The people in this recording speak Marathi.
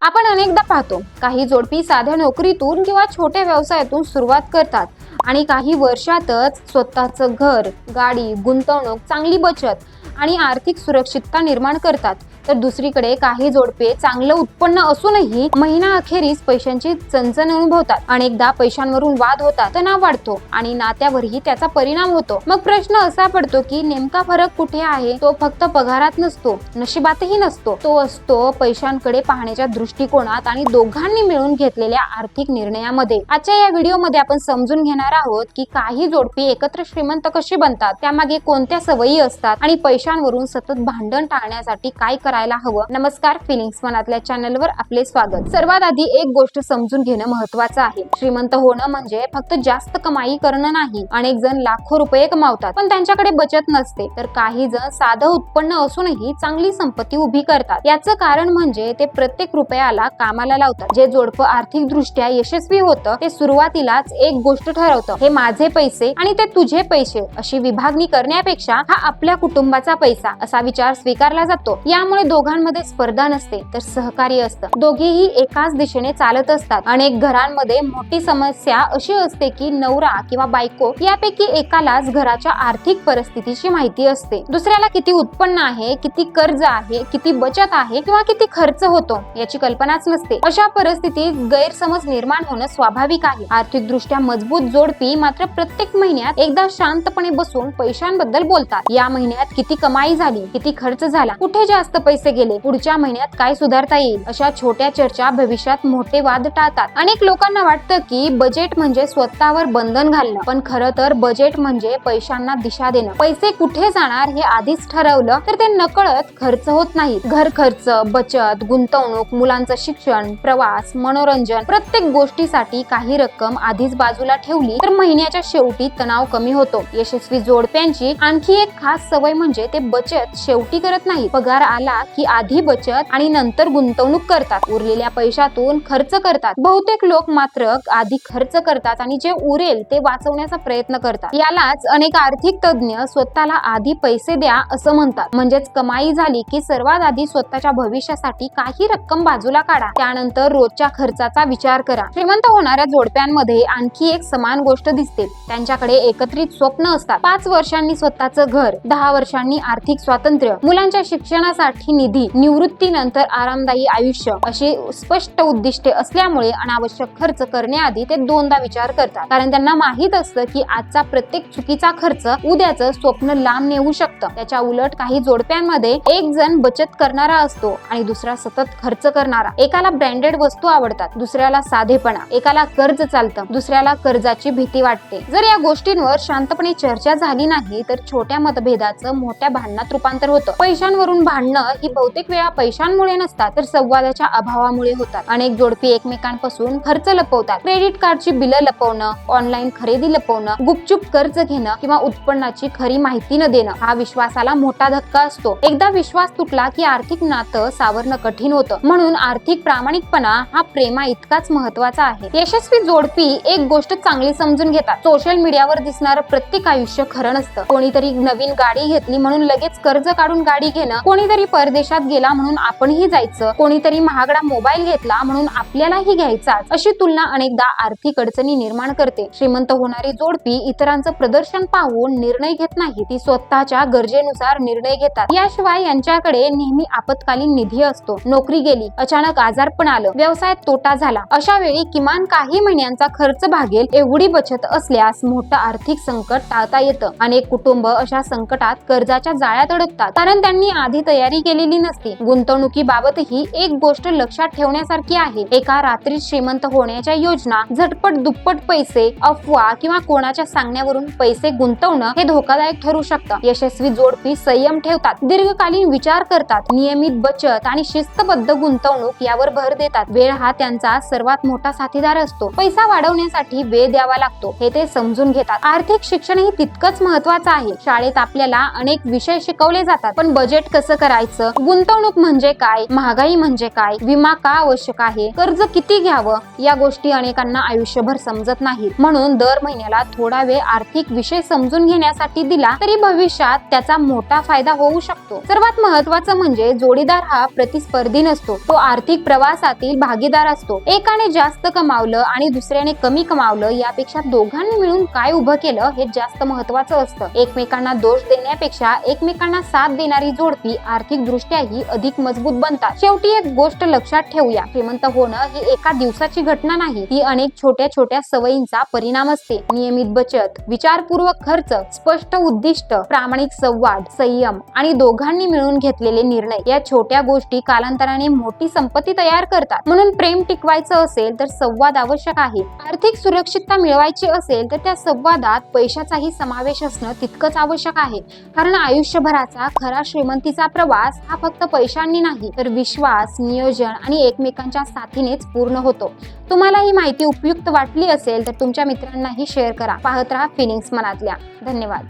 आपण अनेकदा पाहतो काही जोडपी साध्या नोकरीतून किंवा छोट्या व्यवसायातून सुरुवात करतात आणि काही वर्षातच स्वतःचं घर, गाडी, गुंतवणूक, चांगली बचत आणि आर्थिक सुरक्षितता निर्माण करतात. तर दुसरीकडे काही जोडपे चांगलं उत्पन्न असूनही महिना अखेरीस पैशांची चणचण अनुभवतात. अनेकदा पैशांवरून वाद होतात, तणाव वाढतो आणि नात्यावरही त्याचा परिणाम होतो. मग प्रश्न असा पडतो की नेमका फरक कुठे आहे? तो फक्त पगारात नसतो, नशिबातही नसतो, तो असतो पैशांकडे पाहण्याच्या दृष्टिकोनात आणि दोघांनी मिळून घेतलेल्या आर्थिक निर्णयामध्ये. आजच्या या व्हिडिओमध्ये आपण समजून घेणार आहोत की काही जोडपी एकत्र श्रीमंत कशी बनतात, त्यामागे कोणत्या सवयी असतात आणि पैशांवरून सतत भांडण टाळण्यासाठी काय करायला हवं. नमस्कार, फिलिंग्स मनातल्या चॅनलवर आपले स्वागत. सर्वात आधी एक गोष्ट समजून घेणं महत्त्वाचं आहे. श्रीमंत होणं म्हणजे फक्त जास्त कमाई करणं नाही. अनेक जण लाखो रुपये कमावतात पण त्यांच्याकडे बचत नसते, तर काही जण साधं उत्पन्न असूनही चांगली संपत्ती उभी करतात. याचं कारण म्हणजे ते प्रत्येक रुपयाला कामाला लावतात. जे जोडपं आर्थिक दृष्ट्या यशस्वी होतं ते सुरुवातीलाच एक गोष्ट ठरवतं, हे माझे पैसे आणि ते तुझे पैसे अशी विभागणी करण्यापेक्षा हा आपल्या कुटुंबाचा पैसा असा विचार स्वीकारला जातो. यामुळे दोघांमध्ये स्पर्धा नसते तर सहकार्य असतं. दोघेही एकाच दिशेने चालत असतात. अनेक घरांमध्ये मोठी समस्या अशी असते की नवरा किंवा बायको यापैकी एकालाच घराच्या आर्थिक परिस्थितीची माहिती असते. दुसऱ्याला किती उत्पन्न आहे, किती कर्ज आहे, किती बचत आहे किंवा किती खर्च होतो याची कल्पनाच नसते. अशा परिस्थितीत गैरसमज निर्माण होणं स्वाभाविक आहे. आर्थिक दृष्ट्या मजबूत जोडपी मात्र प्रत्येक महिन्यात एकदा शांतपणे बसून पैशांबद्दल बोलतात. या महिन्यात किती कमाई झाली, किती खर्च झाला, कुठे जास्त पैसे गेले, पुढच्या महिन्यात काय सुधारता येईल, अशा छोट्या चर्चा भविष्यात मोठे वाद टाळतात. अनेक लोकांना वाटतं की बजेट म्हणजे स्वतःवर बंधन घालणं, पण खरं तर बजेट म्हणजे पैशांना दिशा देणं. पैसे कुठे जाणार हे आधीच ठरवलं तर ते नकळत खर्च होत नाहीत. घर खर्च, बचत, गुंतवणूक, मुलांचं शिक्षण, प्रवास, मनोरंजन, प्रत्येक गोष्टीसाठी काही रक्कम आधीच बाजूला ठेवली तर महिन्याच्या शेवटी तणाव कमी होतो. यशस्वी जोडप्यांची आणखी एक खास सवय म्हणजे ते बचत शेवटी करत नाही. पगार आला की आधी बचत आणि नंतर गुंतवणूक करतात. उरलेल्या पैशातून खर्च करतात. बहुतेक लोक मात्र आधी खर्च करतात आणि जे उरेल ते वाचवण्याचा प्रयत्न करतात. यालाच अनेक आर्थिक तज्ञ स्वतःला आधी पैसे द्या असं म्हणतात. म्हणजेच कमाई झाली की सर्वात आधी स्वतःच्या भविष्यासाठी काही रक्कम बाजूला काढा, त्यानंतर रोजच्या खर्चाचा विचार करा. श्रीमंत होणाऱ्या जोडप्यांमध्ये आणखी एक समान गोष्ट दिसते. त्यांच्याकडे एकत्रित स्वप्न असतात. 5 वर्षांनी स्वतःचं घर, 10 वर्षांनी आर्थिक स्वातंत्र्य, मुलांच्या शिक्षणासाठी निधी, निवृत्तीनंतर आरामदायी आयुष्य अशी स्पष्ट उद्दिष्टे असल्यामुळे अनावश्यक खर्च करण्याआधी ते दोनदा विचार करतात. कारण त्यांना माहित असतं की आजचा प्रत्येक चुकीचा खर्च उद्याचं स्वप्न लांब नेऊ शकतं. त्याच्या उलट काही जोडप्यांमध्ये एक जण बचत करणारा असतो आणि दुसरा सतत खर्च करणारा. एकाला ब्रँडेड वस्तू आवडतात, दुसऱ्याला साधेपणा. एकाला कर्ज चालतं, दुसऱ्याला कर्जाची भीती वाटते. जर या गोष्टींवर शांतपणे चर्चा झाली नाही तर छोट्या मतभेदाचं मोठ्या भांडणात रूपांतर होतं. पैशांवरून भांडणं ही बहुतेक वेळा पैशांमुळे नसतात तर संवादाच्या अभावामुळे होतात. अनेक जोडपी एकमेकांपासून खर्च लपवतात. क्रेडिट कार्डची बिलं लपवणं, ऑनलाईन खरेदी लपवणं, गुपचूप कर्ज घेणं किंवा उत्पन्नाची खरी माहिती न देणं हा विश्वासाला मोठा धक्का असतो. एकदा विश्वास तुटला की आर्थिक नातं सावरणं कठीण होतं. म्हणून आर्थिक प्रामाणिकपणा हा प्रेमा इतकाच महत्वाचा आहे. यशस्वी जोडपी एक गोष्ट चांगली समजून घेतात. सोशल मीडियावर दिसणारं प्रत्येक आयुष्य खरं नसतं. कोणीतरी नवीन गाडी घेतली म्हणून लगेच कर्ज काढून गाडी घेणं, कोणीतरी परदेशात गेला म्हणून आपणही जायचं, कोणीतरी महागडा मोबाईल घेतला म्हणून आपल्यालाही घ्यायचाच, अशी तुलना अनेकदा आर्थिक अडचणी निर्माण करते. श्रीमंत होणारी जोडपी इतरांचं प्रदर्शन पाहून निर्णय घेत नाही, ती स्वतःच्या गरजेनुसार निर्णय घेतात. याशिवाय यांच्याकडे नेहमी आपत्कालीन निधी असतो. नोकरी गेली, अचानक आजारपण आलं, व्यवसायात तोटा झाला, अशा वेळी किमान काही महिन्यांचा खर्च भागेल एवढी बचत असल्यास मोठं आर्थिक संकट टाळता येतं. अनेक कुटुंब अशा संकटात कर्जाच्या जाळ्यात अडकतात कारण त्यांनी आधी तयारी केलेली नसती. गुंतवणुकीबाबतही एक गोष्ट लक्षात ठेवण्यासारखी आहे. एका रात्रीत श्रीमंत होण्याच्या योजना, झटपट दुप्पट पैसे, अफवा किंवा कोणाच्या सांगण्यावरून पैसे गुंतवणं हे धोकादायक ठरू शकतं. यशस्वी जोडपी संयम ठेवतात, दीर्घकालीन विचार करतात, नियमित बचत आणि शिस्तबद्ध गुंतवणूक यावर भर देतात. वेळ हा त्यांचा सर्वात मोठा साथीदार असतो. पैसा वाढवण्यासाठी वेळ द्यावा लागतो हे ते समजून घेतात. आर्थिक शिक्षण ही तितकंच महत्वाचं आहे. शाळेत आपल्याला अनेक विषय शिकवले जातात पण बजेट कसं करायचं, करायचं, गुंतवणूक म्हणजे काय, महागाई म्हणजे काय, विमा का आवश्यक आहे, कर्ज किती घ्यावं, या गोष्टी अनेकांना आयुष्यभर समजत नाहीत. म्हणून दर महिन्याला थोडा वेळ आर्थिक विषय समजून घेण्यासाठी दिला तरी भविष्यात त्याचा मोठा फायदा होऊ शकतो. सर्वात महत्त्वाचं म्हणजे जोडीदार हा प्रतिस्पर्धी नसतो, तो आर्थिक प्रवासातील भागीदार असतो. एकाने जास्त कमावलं आणि दुसऱ्याने कमी कमावलं यापेक्षा दोघांनी मिळून काय उभं केलं हे जास्त महत्त्वाचं असतं. एकमेकांना दोष देण्यापेक्षा एकमेकांना साथ देणारी जोडपी आर्थिक दृष्ट्याही अधिक मजबूत बनतात. शेवटी एक गोष्ट लक्षात ठेवूया, श्रीमंत होणं ही एका दिवसाची घटना नाही, ही अनेक छोट्या छोट्या सवयींचा परिणाम असते. नियमित बचत, विचारपूर्वक खर्च, स्पष्ट उद्दिष्ट, प्रामाणिक संवाद, संयम आणि दोघांनी मिळून घेतलेले निर्णय या छोट्या गोष्टी कालांतराने मोठी संपत्ती तयार करतात. म्हणून प्रेम टिकवायचं असेल तर संवाद आवश्यक आहे. आर्थिक सुरक्षितता मिळवायची असेल तर त्या संवादात पैशाचाही समावेश असणं तितकंच आवश्यक आहे. कारण आयुष्यभराचा खरा श्रीमंतीचा प्रवास हा फक्त पैशांनी नाही तर विश्वास, नियोजन आणि एकमेकांच्या साथीनेच पूर्ण होतो. तुम्हाला ही माहिती उपयुक्त वाटली असेल तर तुमच्या मित्रांनाही शेअर करा. पाहत राहा फिलिंग्स मनातल्या. धन्यवाद.